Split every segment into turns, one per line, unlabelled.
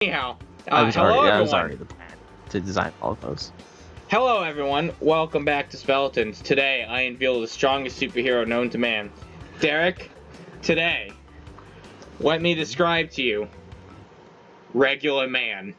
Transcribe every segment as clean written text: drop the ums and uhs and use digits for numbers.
Anyhow,
I was
hello
already the plan to design all of those.
Hello everyone, welcome back to Speletons. Today I unveil the strongest superhero known to man. Derek, today, let me describe to you Regular Man.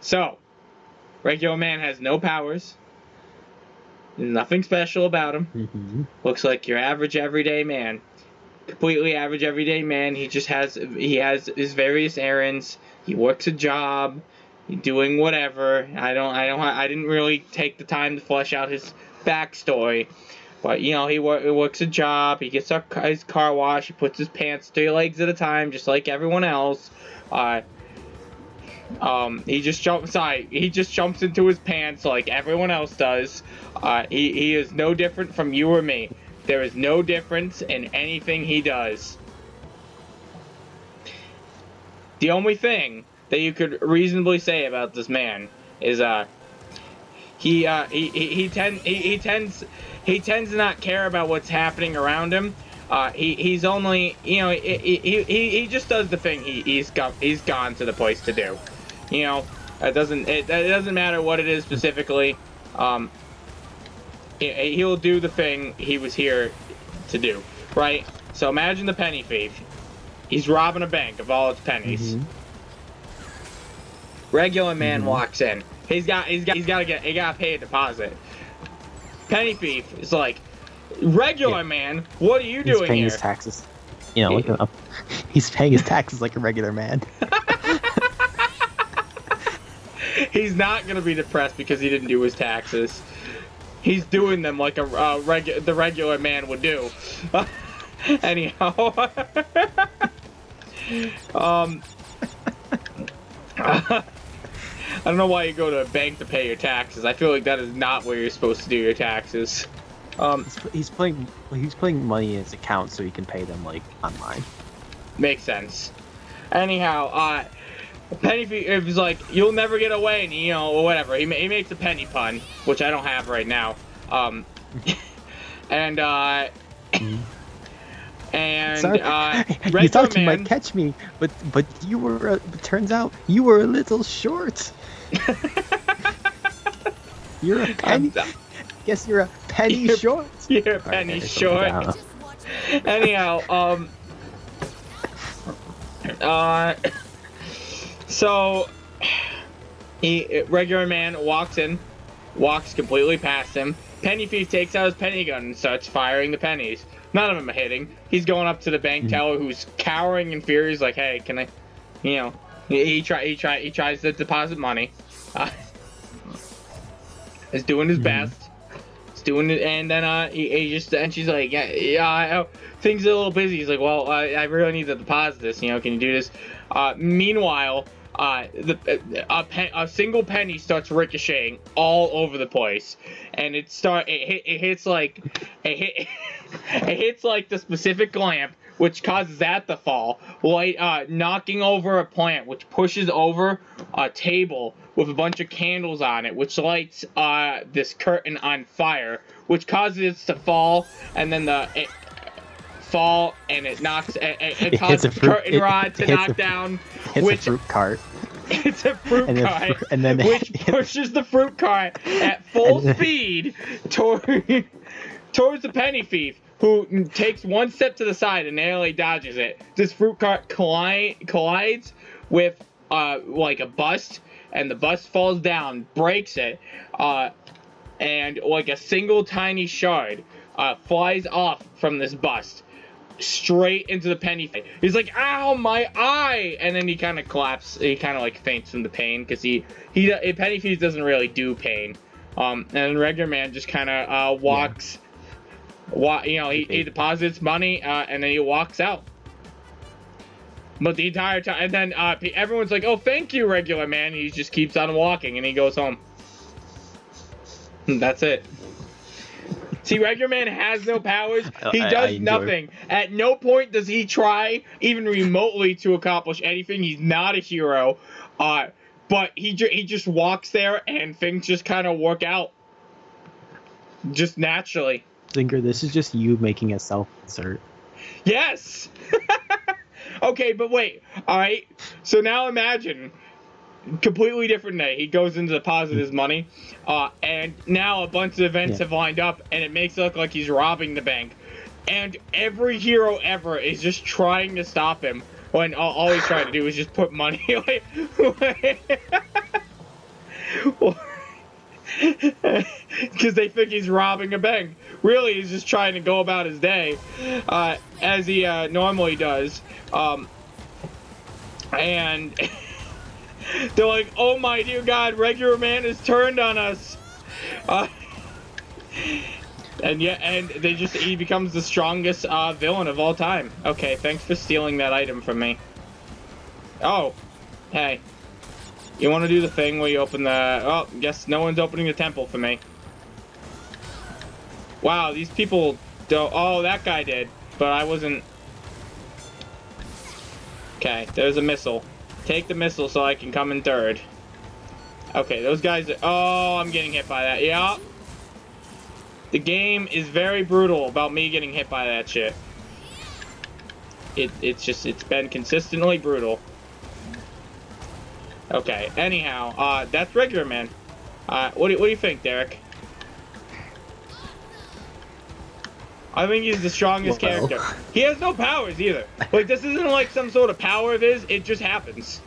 So, Regular Man has no powers, nothing special about him. Looks like your average everyday man. Completely average everyday man. He has his various errands. He works a job, doing whatever. I didn't really take the time to flesh out his backstory, but he works a job. He gets his car wash. He puts his pants 3 legs at a time, just like everyone else. He just jumps into his pants like everyone else does. He is no different from you or me. There is no difference in anything he does. The only thing that you could reasonably say about this man is he tends to not care about what's happening around him. He's only he just does the thing he's gone to the place to do. It doesn't matter what it is specifically. He'll do the thing he was here to do, right? So imagine the penny thief. He's robbing a bank of all its pennies. Regular man walks in. He gotta pay a deposit. Penny thief is like, regular man, what are you doing here?
He's paying his taxes. Look him up. He's paying his taxes like a regular man.
He's not gonna be depressed because he didn't do his taxes. He's doing them like the regular man would do. Anyhow, I don't know why you go to a bank to pay your taxes. I feel like that is not where you're supposed to do your taxes.
He's putting money in his account so he can pay them like online.
Makes sense. Anyhow, penny thief is like, you'll never get away, and or whatever. He makes a penny pun, which I don't have right now. And
you thought you might catch me, but you were. Turns out you were a little short. You're a penny. Guess you're a penny short.
You're a penny short. Anyhow, so regular man walks completely past him. Penny thief takes out his penny gun and starts firing the pennies. None of them are hitting. He's going up to the bank teller, who's cowering in fear. He's like, "Hey, can I?" He tries to deposit money. He's doing his best. He's doing it, and then she's like, "Yeah, things are a little busy." He's like, "Well, I really need to deposit this. Can you do this?" Meanwhile, a single penny starts ricocheting all over the place, and it hits like the specific lamp, which causes that to fall, knocking over a plant, which pushes over a table with a bunch of candles on it, which lights this curtain on fire, which causes it to fall, and then it causes the curtain rod to knock down,
a fruit cart.
It's a fruit cart, which pushes the fruit cart at full speed towards the penny thief, who takes one step to the side and narrowly dodges it. This fruit cart collides with like a bust, and the bust falls down, breaks it, and like a single tiny shard flies off from this bust straight into the penny thief. He's like, "Ow, my eye!" And then he kind of collapses. He kind of like faints from the pain, because penny thief doesn't really do pain. And regular man just kind of walks. He deposits money, and then he walks out. But the entire time, and then everyone's like, "Oh, thank you, regular man." He just keeps on walking, and he goes home. And that's it. See, regular man has no powers. He does nothing. At no point does he try even remotely to accomplish anything. He's not a hero. But he just walks there, and things just kind of work out. Just naturally.
Zinker, this is just you making a self-insert.
Yes! Okay, but wait. All right. So now imagine, completely different day. He goes in to deposit his money, and now a bunch of events have lined up, and it makes it look like he's robbing the bank. And every hero ever is just trying to stop him when all he's trying to do is just put money away. Because they think he's robbing a bank. Really, he's just trying to go about his day as he normally does. And they're like, oh my dear God, Regular Man has turned on us. And he becomes the strongest villain of all time. Okay, thanks for stealing that item from me. Oh, hey. You want to do the thing where you open the... Oh, guess no one's opening the temple for me. Wow, these people don't... Oh, that guy did, but I wasn't... Okay, there's a missile. Take the missile so I can come in third. Okay, those guys are... Oh, I'm getting hit by that. Yeah. The game is very brutal about me getting hit by that shit. It's been consistently brutal. Okay, anyhow, that's Regular Man. What do you think, Derek? I think he's the strongest character. He has no powers either. Like, this isn't like some sort of power of his, it just happens.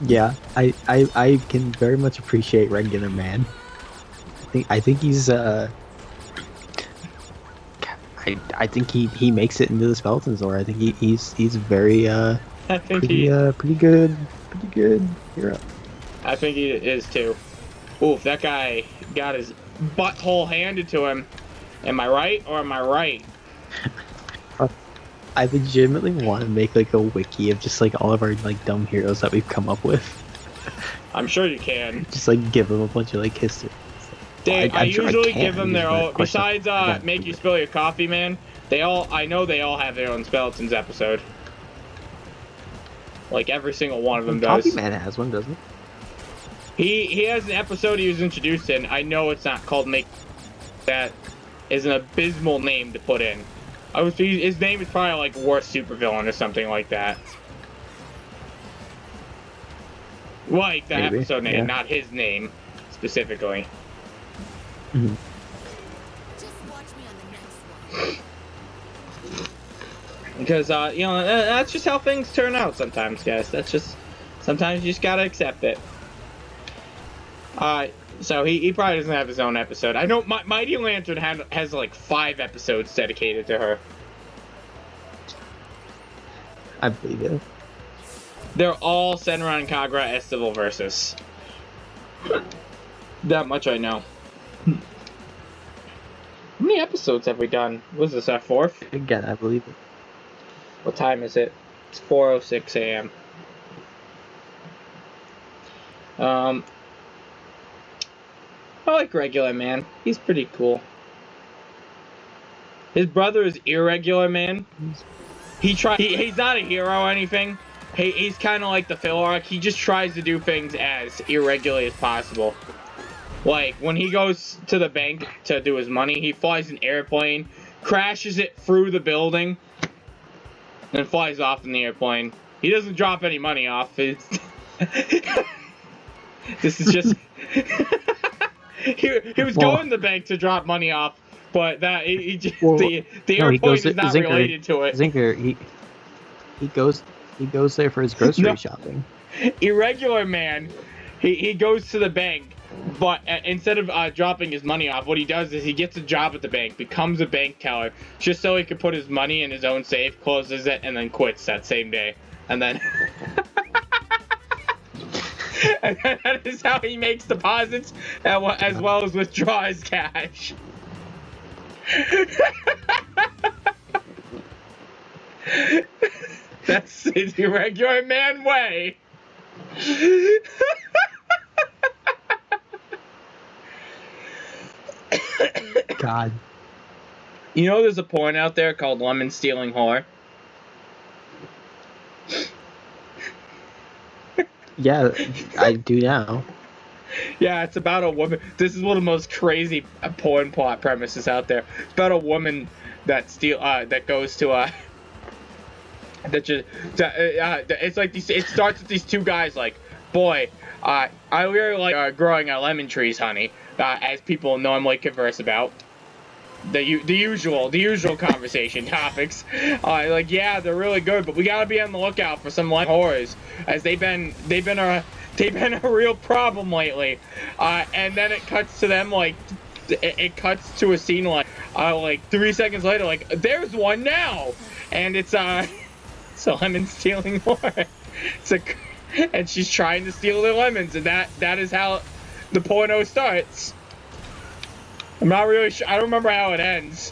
Yeah, I can very much appreciate Regular Man. I think he's I think he makes it into the Speletons, or I think he's very pretty good hero.
I think he is too. Oof, that guy got his butthole handed to him. Am I right or am I right?
I legitimately want to make like a wiki of just like all of our like dumb heroes that we've come up with.
I'm sure you can.
Just like give them a bunch of like history.
I usually give them their own. Besides, make you spill your coffee, man. I know they all have their own Speletons episode. Like every single one of them does.
Coffee Man has one, doesn't
he? He has an episode he was introduced in. I know it's not called Make. That is an abysmal name to put in. His name is probably like Worst Supervillain or something like that. Like the episode name, not his name specifically.
Mm-hmm.
Just watch me on the next one.
Because you know, that's just how things turn out sometimes, guys. Sometimes you just gotta accept it. So he probably doesn't have his own episode. I know Mighty Lantern has like 5 episodes dedicated to her.
I believe it.
They're all centered around Kagura Estival versus. That much I know. How many episodes have we done? Was this our 4th?
Again, I believe it.
What time is it? It's 4:06 a.m. I like Regular Man. He's pretty cool. His brother is Irregular Man. He's not a hero or anything. He's kind of like the filler arc. He just tries to do things as irregularly as possible. Like, when he goes to the bank to do his money, he flies an airplane, crashes it through the building, and flies off in the airplane. He doesn't drop any money off. This is just... he was going to the bank to drop money off, but that the airplane is not related to it.
Zinker, he goes there for his grocery shopping.
Irregular Man, he goes to the bank, but instead of dropping his money off, what he does is he gets a job at the bank, becomes a bank teller, just so he could put his money in his own safe, closes it, and then quits that same day. And then... and that is how he makes deposits as well as withdraw his cash. That's his Irregular Man way.
God.
You know there's a porn out there called Lemon Stealing Whore?
Yeah, I do now.
Yeah, it's about a woman. This is one of the most crazy porn plot premises out there. It's about a woman that goes to it's like these. It starts with these two guys like, boy, I really like growing lemon trees, honey. As people normally converse about. The usual conversation topics. Like, yeah, they're really good, but we gotta be on the lookout for some lemon whores, as they've been a real problem lately. And then it cuts to them like, it cuts to a scene like 3 seconds later, like, there's one now, and it's a lemon stealing whore. And she's trying to steal their lemons, and that is how the porno starts. I'm not really sure. I don't remember how it ends,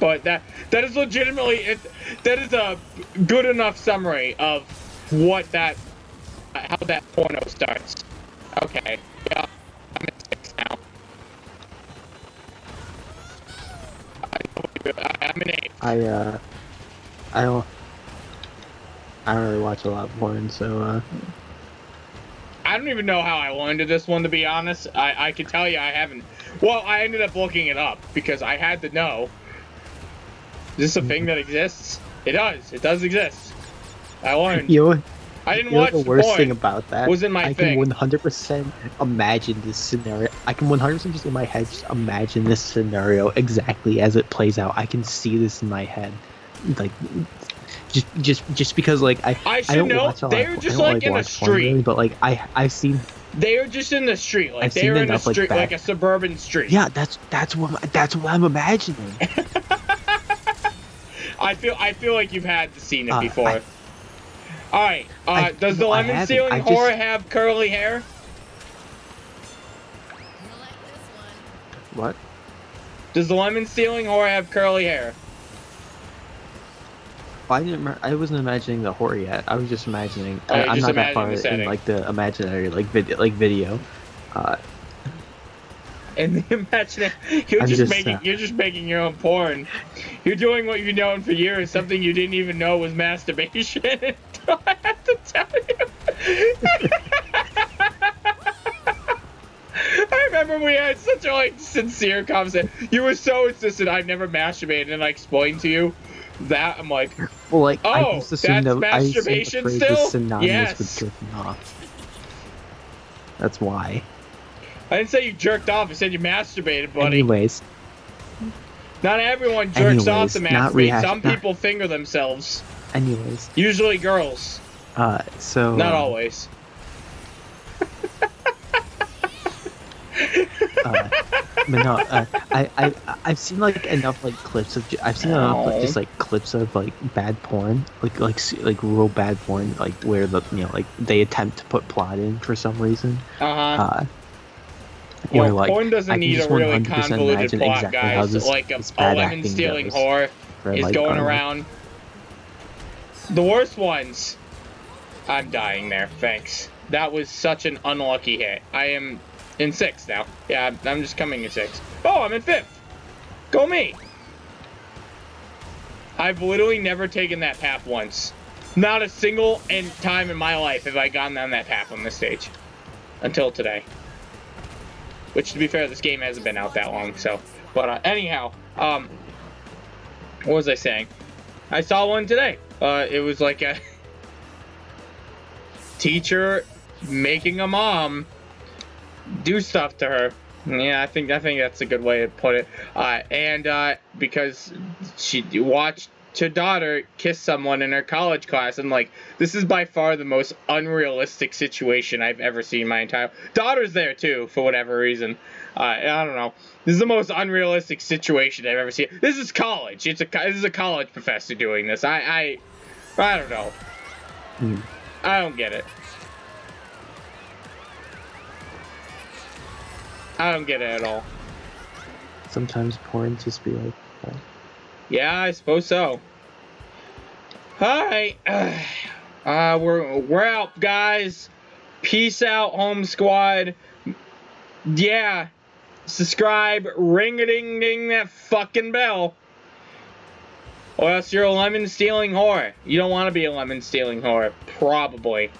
but that is legitimately that is a good enough summary of how that porno starts. Okay, yeah, I'm at 6 now. I'm an 8.
I don't really watch a lot of porn, so
I don't even know how I learned of this one, to be honest. I can tell you I haven't. Well, I ended up looking it up because I had to know. Is this a thing that exists? It does. It does exist. I learned. I didn't watch
the worst
porn.
thing about that.
Wasn't my thing.
I can 100% imagine this scenario. I can 100% just in my head just imagine this scenario exactly as it plays out. I can see this in my head, like. Just because like I don't know, watch a lot. They were just like in a street, really, but like I've seen.
They were just in the street, like they were in a street, like a suburban street.
Yeah, that's what I'm imagining.
I feel like you've had seen it before. All right, does the lemon stealing whore have curly hair?
You'll like this one.
What?
Does the lemon stealing whore have curly hair?
I wasn't imagining the horror yet. I was just imagining. I'm not that far in like the imaginary video.
In the imaginary, you're just making your own porn. You're doing what you've known for years, something you didn't even know was masturbation. Do I have to tell you? I remember we had such a sincere conversation. You were so insistent I've never masturbated, and I explained to you that I'm like,
well, like,
oh,
I just assumed
that's masturbation still? Yes.
With jerking off. That's why.
I didn't say you jerked off. I said you masturbated, buddy.
Anyways.
Not everyone jerks off to masturbate. Some people finger themselves.
Anyways.
Usually girls.
So.
Not always.
But no, I've seen like enough like clips of clips of like bad porn, like real bad porn, like where like they attempt to put plot in for some reason.
Well, porn doesn't need a really convoluted plot, guys. Like a lemon stealing whore is going around. The worst ones. I'm dying there. Thanks. That was such an unlucky hit. I am in 6th now. Yeah, I'm just coming in 6th. Oh, I'm in 5th. Go me. I've literally never taken that path once. Not a single time in my life have I gotten on that path on this stage. Until today. Which, to be fair, this game hasn't been out that long, so. But, anyhow, what was I saying? I saw one today. It was like a teacher making a mom do stuff to her. Yeah, I think that's a good way to put it. And because she watched her daughter kiss someone in her college class, and like, this is by far the most unrealistic situation I've ever seen in my entire. Daughter's there too, for whatever reason. I don't know. This is the most unrealistic situation I've ever seen. This is college. This is a college professor doing this. I don't know. I don't get it. I don't get it at all.
Sometimes porn just be like that.
Yeah, I suppose so. Alright. We're out, guys. Peace out, home squad. Yeah. Subscribe. Ring-a-ding-ding that fucking bell. Or else you're a lemon-stealing whore. You don't want to be a lemon-stealing whore. Probably.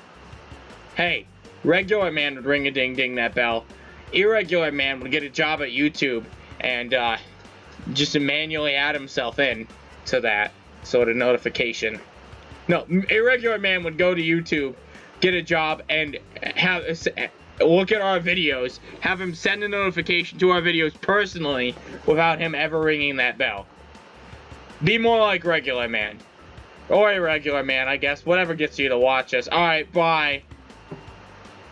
Hey, regular man would ring-a-ding-ding that bell. Irregular man would get a job at YouTube and just manually add himself in to that sort of notification. No, a regular man would go to YouTube, get a job, and look at our videos, have him send a notification to our videos personally without him ever ringing that bell. Be more like regular man. Or a regular man, I guess. Whatever gets you to watch us. Alright, bye.